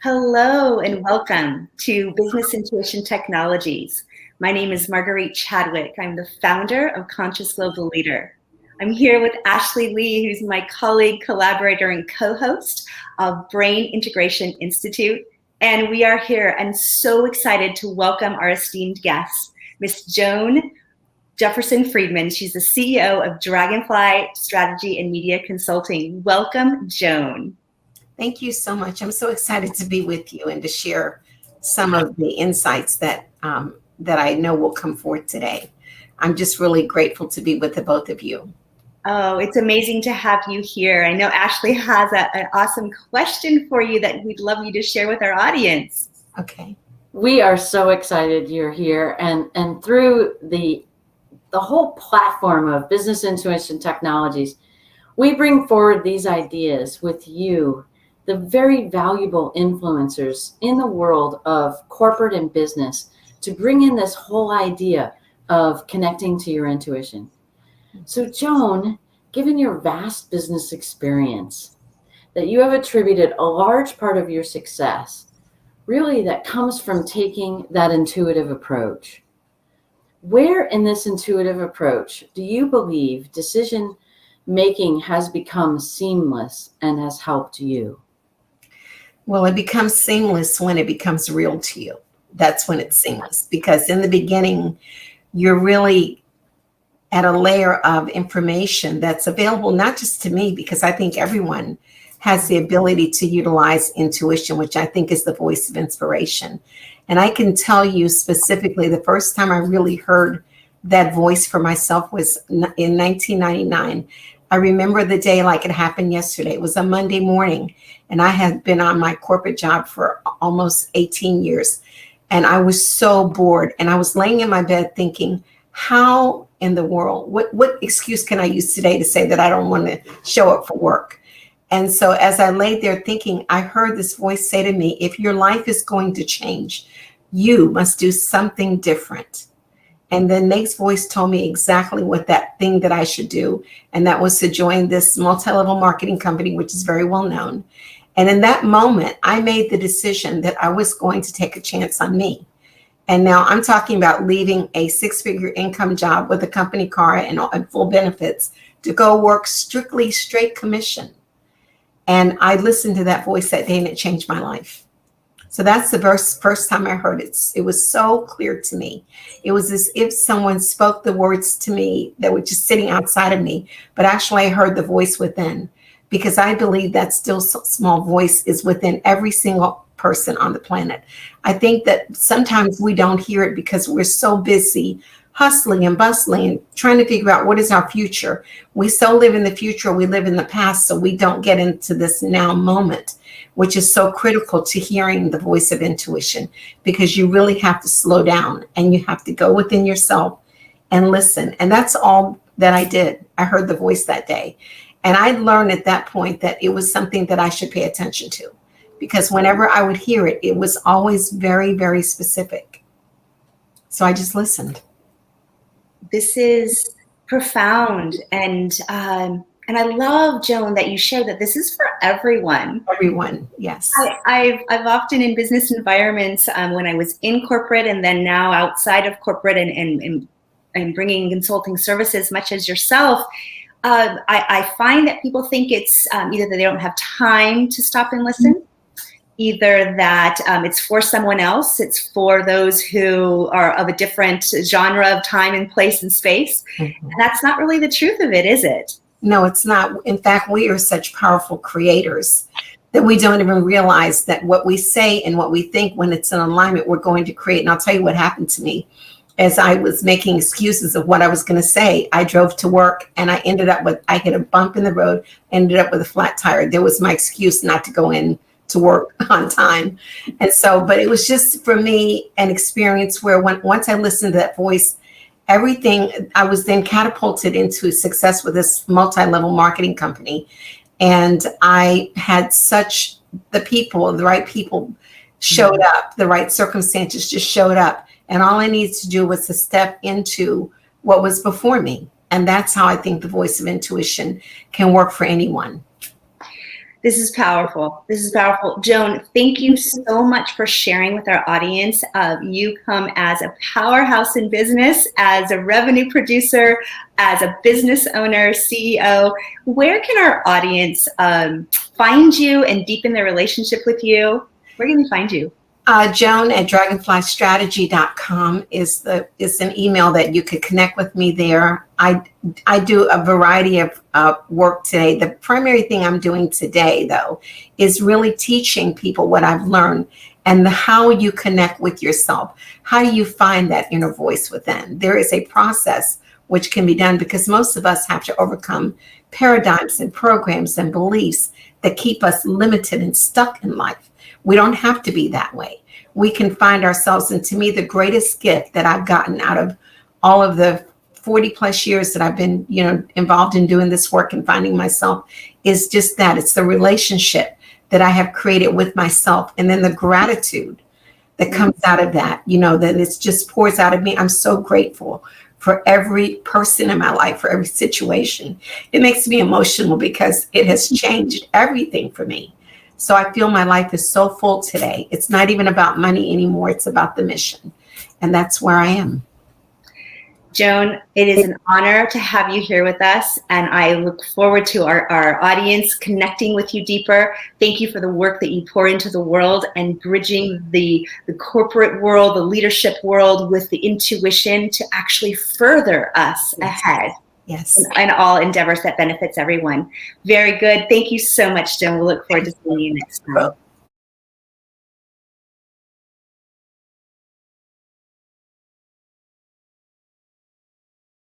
Hello and welcome to Business Intuition Technologies. My name is Marguerite Chadwick. I'm the founder of Conscious Global Leader. I'm here with Ashley Lee, who's my colleague, collaborator, and co-host of Brain Integration Institute. And we are here and so excited to welcome our esteemed guest, Miss Joan Jefferson Freeman. She's the CEO of Dragonfly Strategy and Media Consulting. Welcome, Joan. Thank you so much. I'm so excited to be with you and to share some of the insights that I know will come forth today. I'm just really grateful to be with the both of you. Oh, it's amazing to have you here. I know Ashley has an awesome question for you that we'd love you to share with our audience. Okay. We are so excited you're here, and through the whole platform of Business Intuition Technologies, we bring forward these ideas with you, the very valuable influencers in the world of corporate and business, to bring in this whole idea of connecting to your intuition. So Joan, given your vast business experience, that you have attributed a large part of your success, really that comes from taking that intuitive approach. Where in this intuitive approach do you believe decision making has become seamless and has helped you? Well, it becomes seamless when it becomes real to you. That's when it's seamless, because in the beginning, you're really at a layer of information that's available not just to me, because I think everyone has the ability to utilize intuition, which I think is the voice of inspiration. And I can tell you specifically, the first time I really heard that voice for myself was in 1999. I remember the day like it happened yesterday. It was a Monday morning, and I had been on my corporate job for almost 18 years. And I was so bored, and I was laying in my bed thinking, how in the world, what excuse can I use today to say that I don't want to show up for work? And so as I laid there thinking, I heard this voice say to me, if your life is going to change, you must do something different. And then Nate's voice told me exactly what that thing that I should do. And that was to join this multi-level marketing company, which is very well known. And in that moment, I made the decision that I was going to take a chance on me. And now I'm talking about leaving a six-figure income job with a company car and full benefits to go work strictly straight commission. And I listened to that voice that day, and it changed my life. So that's the first time I heard it. It was so clear to me. It was as if someone spoke the words to me that were just sitting outside of me, but actually I heard the voice within, because I believe that still small voice is within every single person on the planet. I think that sometimes we don't hear it because we're so busy hustling and bustling and trying to figure out what is our future. We so live in the future, we live in the past, so we don't get into this now moment, which is so critical to hearing the voice of intuition, because you really have to slow down and you have to go within yourself and listen. And that's all that I did. I heard the voice that day. And I learned at that point that it was something that I should pay attention to, because whenever I would hear it, it was always very, very specific. So I just listened. This is profound, and I love, Joan, that you shared that this is for everyone. Everyone, yes. I've often in business environments, when I was in corporate and then now outside of corporate and bringing consulting services, much as yourself, I find that people think it's either that they don't have time to stop and listen, either that it's for someone else, it's for those who are of a different genre of time and place and space. Mm-hmm. And that's not really the truth of it, is it? No, it's not. In fact, we are such powerful creators that we don't even realize that what we say and what we think, when it's in alignment, we're going to create. And I'll tell you what happened to me. As I was making excuses of what I was going to say, I drove to work and I hit a bump in the road, ended up with a flat tire. There was my excuse not to go in to work on time. And so, but it was just for me an experience where once I listened to that voice, everything, I was then catapulted into success with this multi-level marketing company. And I had the right people showed up, the right circumstances just showed up. And all I needed to do was to step into what was before me. And that's how I think the voice of intuition can work for anyone. This is powerful. This is powerful. Joan, thank you so much for sharing with our audience. You come as a powerhouse in business, as a revenue producer, as a business owner, CEO. Where can our audience find you and deepen their relationship with you? Where can they find you? Joan at dragonflystrategy.com is an email that you could connect with me there. I do a variety of work today. The primary thing I'm doing today, though, is really teaching people what I've learned and how you connect with yourself. How do you find that inner voice within? There is a process which can be done because most of us have to overcome paradigms and programs and beliefs that keep us limited and stuck in life. We don't have to be that way. We can find ourselves, and to me, the greatest gift that I've gotten out of all of the 40 plus years that I've been, involved in doing this work and finding myself is just that. It's the relationship that I have created with myself, and then the gratitude that comes out of that, that it just pours out of me. I'm so grateful for every person in my life, for every situation. It makes me emotional because it has changed everything for me. So I feel my life is so full today. It's not even about money anymore. It's about the mission. And that's where I am. Joan, it is an honor to have you here with us. And I look forward to our audience connecting with you deeper. Thank you for the work that you pour into the world and bridging the corporate world, the leadership world with the intuition to actually further us ahead. Yes. And all endeavors that benefits everyone. Very good. Thank you so much, Joan. We'll look forward to seeing you next time.